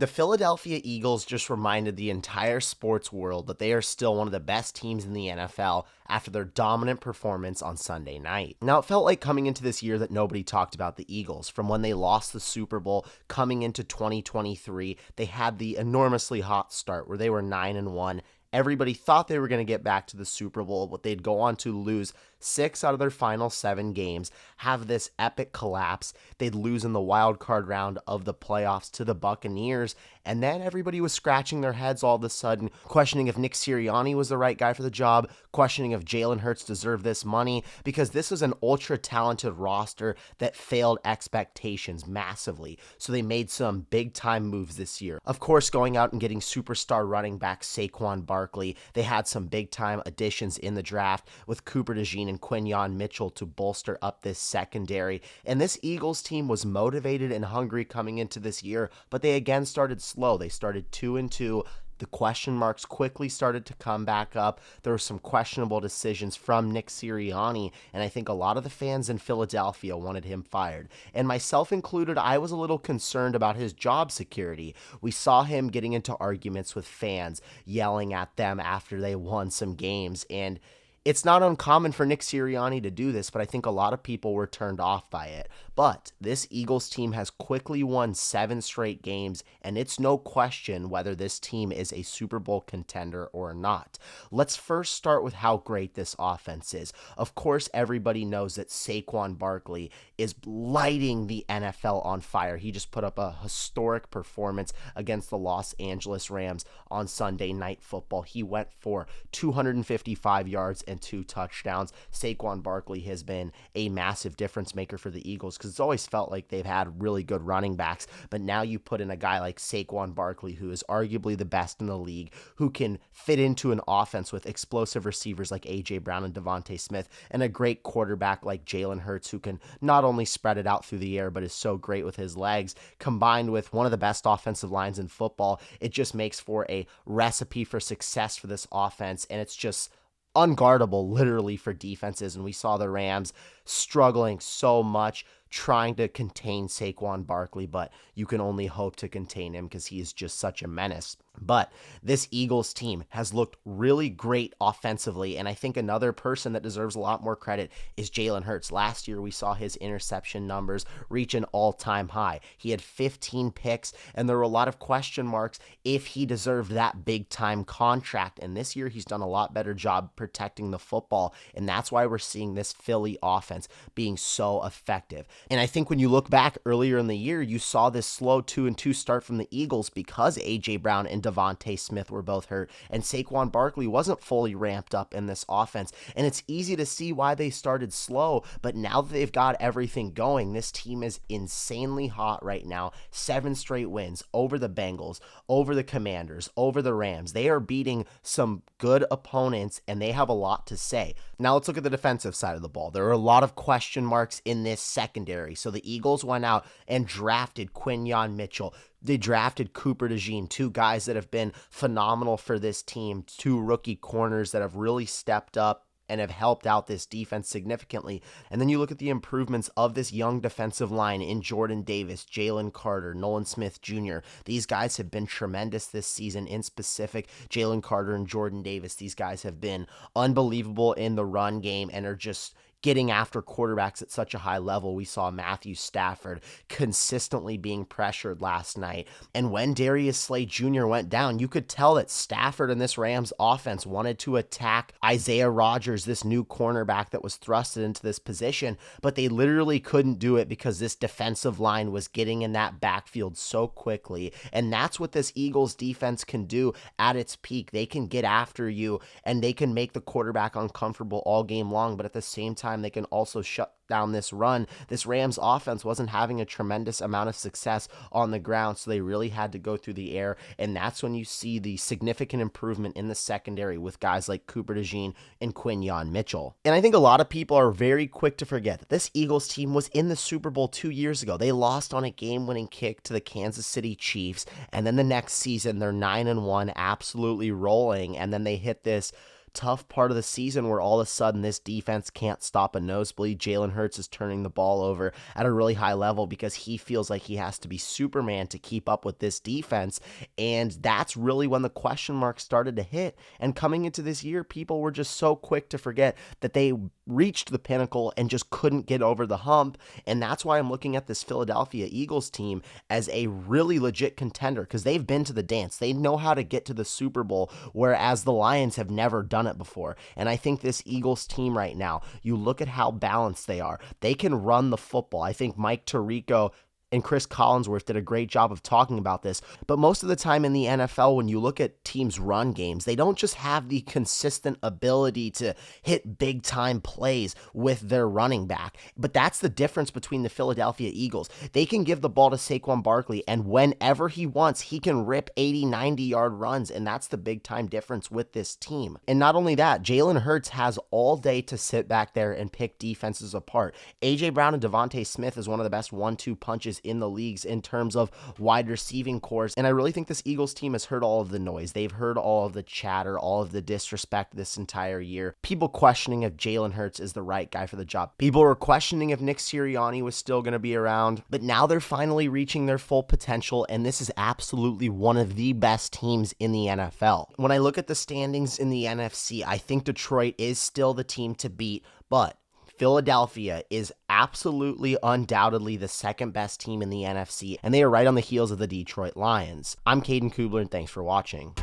The Philadelphia Eagles just reminded the entire sports world that they are still one of the best teams in the NFL after their dominant performance on Sunday night. Now, it felt like coming into this year that nobody talked about the Eagles. From when they lost the Super Bowl coming into 2023, they had the enormously hot start where they were 9-1. Everybody thought they were going to get back to the Super Bowl, but they'd go on to lose 6 out of their final 7 games, have this epic collapse. They'd lose in the wild card round of the playoffs to the Buccaneers, and then everybody was scratching their heads all of a sudden, questioning if Nick Sirianni was the right guy for the job, questioning if Jalen Hurts deserved this money, because this was an ultra-talented roster that failed expectations massively. So they made some big-time moves this year. Of course, going out and getting superstar running back Saquon Barkley. They had some big-time additions in the draft with Cooper DeJean and Quinyon Mitchell to bolster up this secondary. And this Eagles team was motivated and hungry coming into this year, but they again started slow. They started 2-2. The question marks quickly started to come back up. There were some questionable decisions from Nick Sirianni, and I think a lot of the fans in Philadelphia wanted him fired. And myself included, I was a little concerned about his job security. We saw him getting into arguments with fans, yelling at them after they won some games, and it's not uncommon for Nick Sirianni to do this, but I think a lot of people were turned off by it. But this Eagles team has quickly won 7 straight games, and it's no question whether this team is a Super Bowl contender or not. Let's first start with how great this offense is. Of course, everybody knows that Saquon Barkley is lighting the NFL on fire. He just put up a historic performance against the Los Angeles Rams on Sunday Night Football. He went for 255 yards and 2 touchdowns. Saquon Barkley has been a massive difference maker for the Eagles because it's always felt like they've had really good running backs, but now you put in a guy like Saquon Barkley, who is arguably the best in the league, who can fit into an offense with explosive receivers like A.J. Brown and Devontae Smith, and a great quarterback like Jalen Hurts, who can not only spread it out through the air, but is so great with his legs, combined with one of the best offensive lines in football. It just makes for a recipe for success for this offense, and it's just unguardable literally for defenses. And we saw the Rams struggling so much trying to contain Saquon Barkley, but you can only hope to contain him because he is just such a menace. But this Eagles team has looked really great offensively, and I think another person that deserves a lot more credit is Jalen Hurts. Last year, we saw his interception numbers reach an all-time high. He had 15 picks, and there were a lot of question marks if he deserved that big-time contract, and this year he's done a lot better job protecting the football, and that's why we're seeing this Philly offense being so effective. And I think when you look back earlier in the year, you saw this slow 2-2 start from the Eagles because A.J. Brown and Devontae Smith were both hurt, and Saquon Barkley wasn't fully ramped up in this offense. And it's easy to see why they started slow, but now that they've got everything going, this team is insanely hot right now. 7 straight wins over the Bengals, over the Commanders, over the Rams. They are beating some good opponents, and they have a lot to say. Now let's look at the defensive side of the ball. There are a lot of question marks in this secondary. So the Eagles went out and drafted Quinyon Mitchell. They drafted Cooper DeJean, 2 guys that have been phenomenal for this team, 2 rookie corners that have really stepped up and have helped out this defense significantly. And then you look at the improvements of this young defensive line in Jordan Davis, Jalen Carter, Nolan Smith Jr. These guys have been tremendous this season. In specific, Jalen Carter and Jordan Davis, these guys have been unbelievable in the run game and are just getting after quarterbacks at such a high level. We saw Matthew Stafford consistently being pressured last night. And when Darius Slay Jr. went down, you could tell that Stafford and this Rams offense wanted to attack Isaiah Rodgers, this new cornerback that was thrusted into this position, but they literally couldn't do it because this defensive line was getting in that backfield so quickly. And that's what this Eagles defense can do at its peak. They can get after you and they can make the quarterback uncomfortable all game long, but at the same time, they can also shut down this run. This Rams offense wasn't having a tremendous amount of success on the ground, so they really had to go through the air, and that's when you see the significant improvement in the secondary with guys like Cooper DeJean and Quinyon Mitchell. And I think a lot of people are very quick to forget that this Eagles team was in the Super Bowl 2 years ago. They lost on a game-winning kick to the Kansas City Chiefs, and then the next season they're 9-1, absolutely rolling, and then they hit this tough part of the season where all of a sudden this defense can't stop a nosebleed. Jalen Hurts is turning the ball over at a really high level because he feels like he has to be Superman to keep up with this defense. And that's really when the question marks started to hit. And coming into this year, people were just so quick to forget that they reached the pinnacle and just couldn't get over the hump. And that's why I'm looking at this Philadelphia Eagles team as a really legit contender, because they've been to the dance. They know how to get to the Super Bowl, whereas the Lions have never done it before. And I think this Eagles team right now, you look at how balanced they are. They can run the football. I think Mike Tirico and Chris Collinsworth did a great job of talking about this. But most of the time in the NFL, when you look at teams' run games, they don't just have the consistent ability to hit big-time plays with their running back. But that's the difference between the Philadelphia Eagles. They can give the ball to Saquon Barkley, and whenever he wants, he can rip 80, 90-yard runs, and that's the big-time difference with this team. And not only that, Jalen Hurts has all day to sit back there and pick defenses apart. A.J. Brown and Devontae Smith is one of the best 1-2 punches in the leagues in terms of wide receiving cores. And I really think this Eagles team has heard all of the noise. They've heard all of the chatter, all of the disrespect this entire year. People questioning if Jalen Hurts is the right guy for the job. People were questioning if Nick Sirianni was still going to be around. But now they're finally reaching their full potential, and this is absolutely one of the best teams in the NFL. When I look at the standings in the NFC, I think Detroit is still the team to beat, but Philadelphia is absolutely, undoubtedly the second best team in the NFC, and they are right on the heels of the Detroit Lions. I'm Caden Kubler, and thanks for watching.